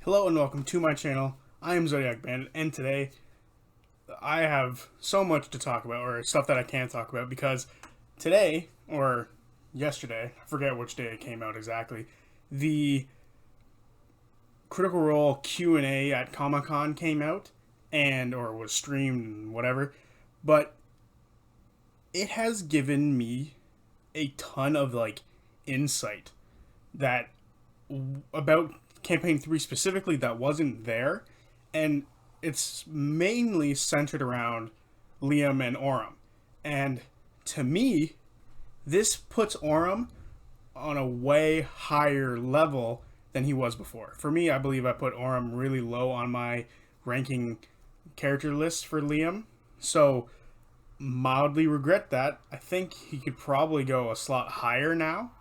Hello and welcome to my channel. I am Zodiac Bandit, and today I have so much to talk about, or stuff that I can't talk about, because today, or yesterday, I forget which day it came out exactly, the Critical Role Q&A at Comic-Con came out, or was streamed and whatever, but it has given me a ton of, insight that about campaign 3 specifically that wasn't there, and it's mainly centered around Liam and Orem. And to me, this puts Orem on a way higher level than he was before. For me, I believe I put Orem really low on my ranking character list for Liam, so mildly regret that. I think he could probably go a slot higher now.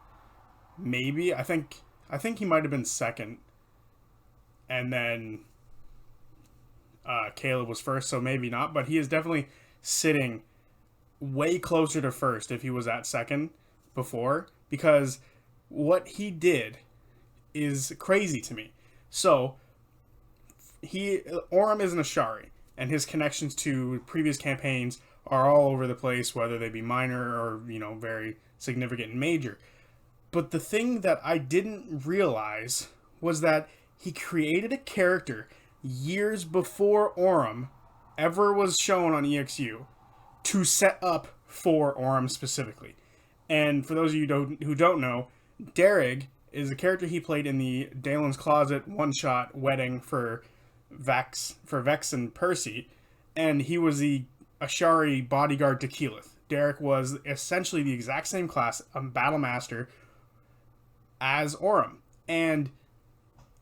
Maybe. I think he might have been second, and then Caleb was first, so maybe not. But he is definitely sitting way closer to first if he was at second before, because what he did is crazy to me. So Orem is an Ashari, and his connections to previous campaigns are all over the place, whether they be minor or very significant and major. But the thing that I didn't realize was that he created a character years before Orem ever was shown on EXU to set up for Orem specifically. And for those of you who don't know, Derrig is a character he played in the Dalen's Closet one-shot wedding for Vex and Percy, and he was the Ashari bodyguard to Keyleth. Derrig was essentially the exact same class, a battle master, as Orem. And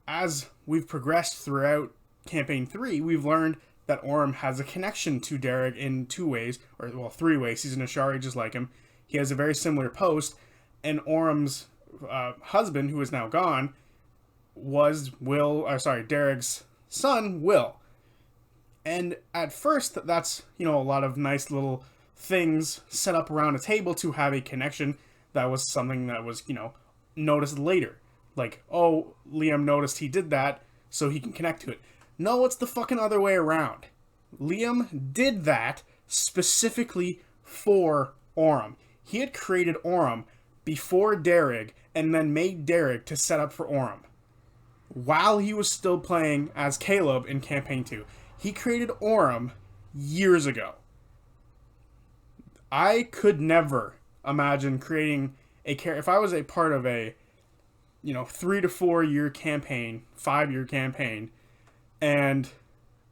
as we've progressed throughout campaign 3, we've learned that Orem has a connection to Derrig in two ways, or well, three ways. He's an Ashari just like him. He has a very similar post, and Orem's husband, who is now gone, was Derrick's son, Will. And at first, that's a lot of nice little things set up around a table to have a connection. That was something that was noticed later. Like, oh, Liam noticed he did that, so he can connect to it. No, it's the fucking other way around. Liam did that specifically for Orem. He had created Orem before Derrig, and then made Derrig to set up for Orem, while he was still playing as Caleb in Campaign 2. He created Orem years ago. I could never imagine creating a character. If I was a part of a 3 to 4 year campaign, 5-year campaign, and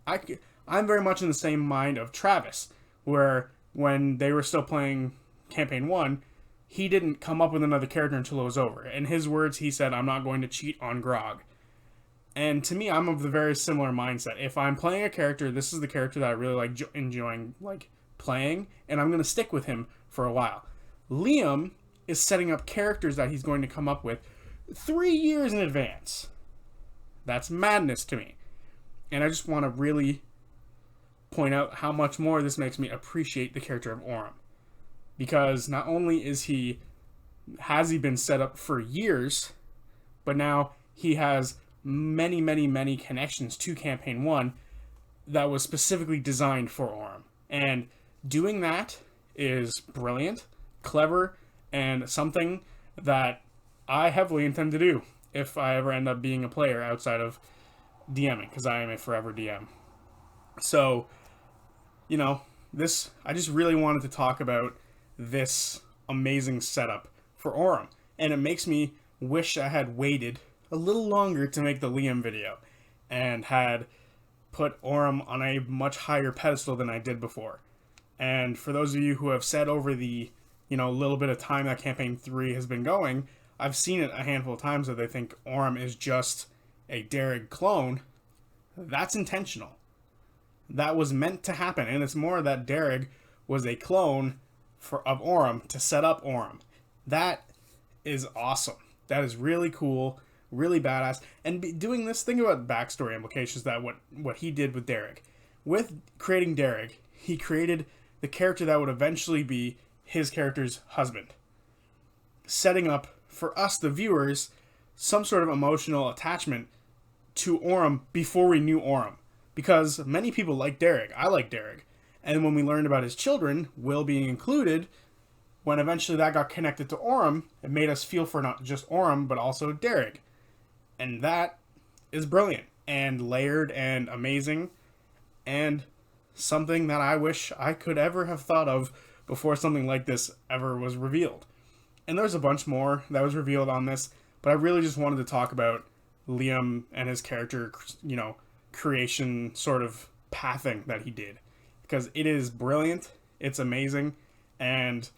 I'm very much in the same mind of Travis, where when they were still playing Campaign 1, he didn't come up with another character until it was over. In his words, he said, "I'm not going to cheat on Grog." And to me, I'm of the very similar mindset. If I'm playing a character, this is the character that I really like enjoying playing, and I'm going to stick with him for a while. Liam is setting up characters that he's going to come up with 3 years in advance. That's madness to me. And I just want to really point out how much more this makes me appreciate the character of Orem. Because not only has he been set up for years, but now he has many, many, many connections to Campaign 1 that was specifically designed for Orem. And doing that is brilliant, clever, and something that I heavily intend to do if I ever end up being a player outside of DMing, because I am a forever DM. So, I just really wanted to talk about this amazing setup for Orem. And it makes me wish I had waited a little longer to make the Liam video and had put Orem on a much higher pedestal than I did before. And for those of you who have said over the little bit of time that Campaign 3 has been going, I've seen it a handful of times that they think Orem is just a Derrig clone. That's intentional. That was meant to happen, and it's more that Derrig was a clone of Orem to set up Orem. That is awesome. That is really cool, really badass. And doing this, think about backstory implications that what he did with Derrig. With creating Derrig, he created the character that would eventually be his character's husband, setting up for us, the viewers, some sort of emotional attachment to Orem before we knew Orem. Because many people like Derek. I like Derek. And when we learned about his children, Will being included, when eventually that got connected to Orem, it made us feel for not just Orem, but also Derek. And that is brilliant and layered and amazing and something that I wish I could ever have thought of before something like this ever was revealed. And there's a bunch more that was revealed on this, but I really just wanted to talk about Liam and his character, creation sort of pathing that he did. Because it is brilliant, it's amazing, and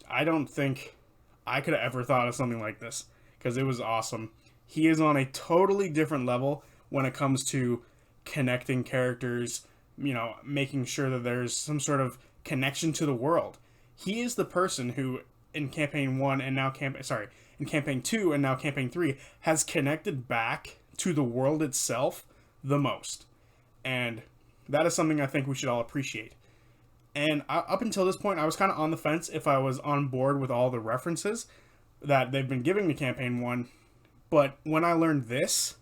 I don't think I could have ever thought of something like this, because it was awesome. He is on a totally different level when it comes to connecting characters, making sure that there's some sort of connection to the world. He is the person who, in campaign 1 and now in campaign 2 and now campaign 3, has connected back to the world itself the most. And that is something I think we should all appreciate. And up until this point, I was kind of on the fence if I was on board with all the references that they've been giving to campaign 1. But when I learned this,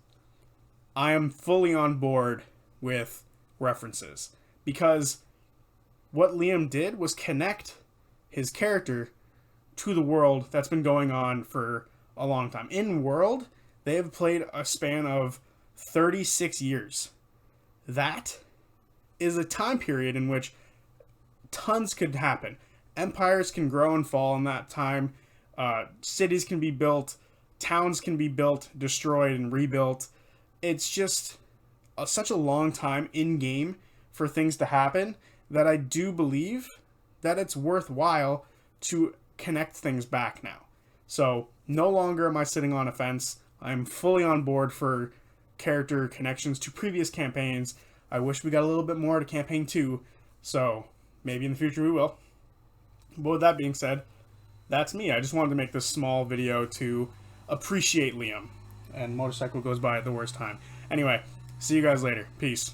I am fully on board with references. Because what Liam did was connect his character to the world that's been going on for a long time. In world, they have played a span of 36 years. That is a time period in which tons could happen. Empires can grow and fall in that time. Cities can be built. Towns can be built, destroyed, and rebuilt. It's just such a long time in-game for things to happen that I do believe that it's worthwhile to connect things back now. So no longer am I sitting on a fence. I'm fully on board for character connections to previous campaigns. I wish we got a little bit more to campaign 2, so maybe in the future we will. But with that being said, that's me. I just wanted to make this small video to appreciate Liam. And motorcycle goes by at the worst time. Anyway, see you guys later. Peace.